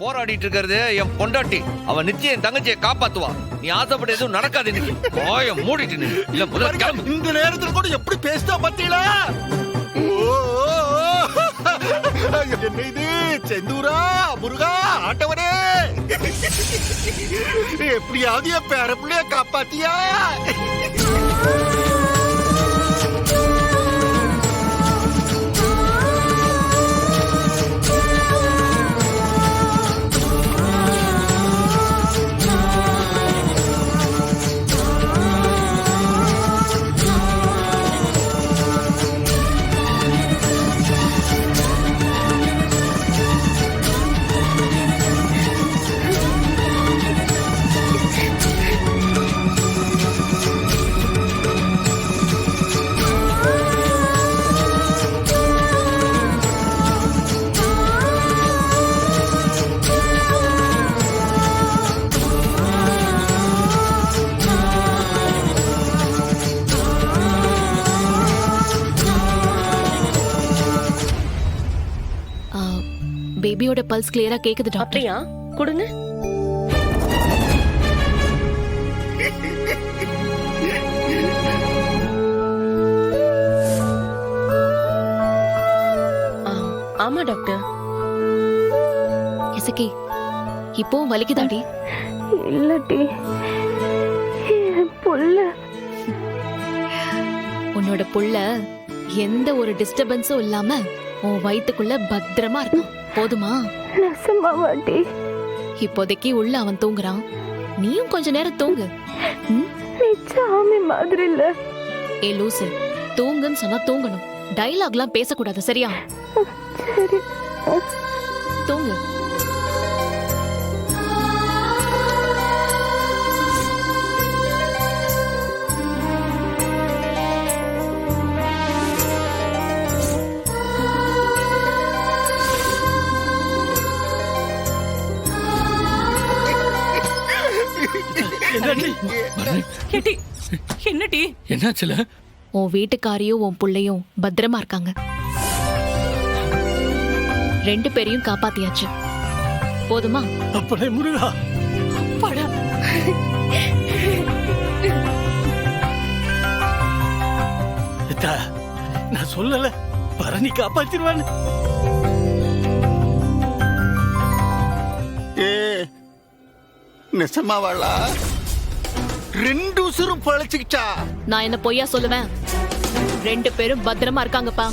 போராடிட்டு இருக்கிறது என் பொண்டாட்டி. அவன் நிச்சயம் என் தங்கச்சியை காப்பாத்துவா. நீ ஆசைப்பட்ட எதுவும் நடக்காது இன்னைக்கு. வாயை மூடிட்டு நில்லு. இல்ல முதல்ல கிளம்பு. இந்த நேரத்துல கூட எப்படி பேசிட்டா பாத்தீங்களா? என்ன இது செந்தூரா முருகா ஆட்டவனே, எப்படியாவது என் பேர பிள்ளைய காப்பாத்தியா? பேபியோட பல்ஸ் கிளியரா கேக்குது டாக்டர். அப்படியா? கொடுங்க. ஆமா டாக்டர். இசக்கி இப்போ வலிக்குதாடி? இல்லடி, புள்ள. உன்னோட புள்ள எந்த ஒரு டிஸ்டர்பன்ஸும் இல்லாம உன் வயித்துக்குள்ள பத்திரமா இருக்கும். போதுமா? நசமாவாடி. இப்போதைக்கு உள்ள அவன் தூங்குறான், நீயும் கொஞ்ச நேரம் தூங்கு. நீ சாமி மாதிரி இல்ல. ஏ லூசு, தூங்குன்னு சொன்னா தூங்கணும். டைலாக்லாம் பேசக்கூடாது, சரியா? சரி, தூங்கு. என்னடி என்னாச்சுல? உன் வீட்டுக்காரியும் உன் புள்ளையும் பத்திரமா இருக்காங்க. 2 பேரையும் காப்பாத்தியாச்சு. போதுமா? அப்படே முருகா. படா. நான் சொல்லல பரணி காப்பாத்திருவான்னு. நெசமாவாளா? 2 உசுரும் பழச்சுக்கிட்டா? நான் என்ன பொய்யா சொல்லுவேன்? 2 பேரும் பத்திரமா இருக்காங்கப்பா.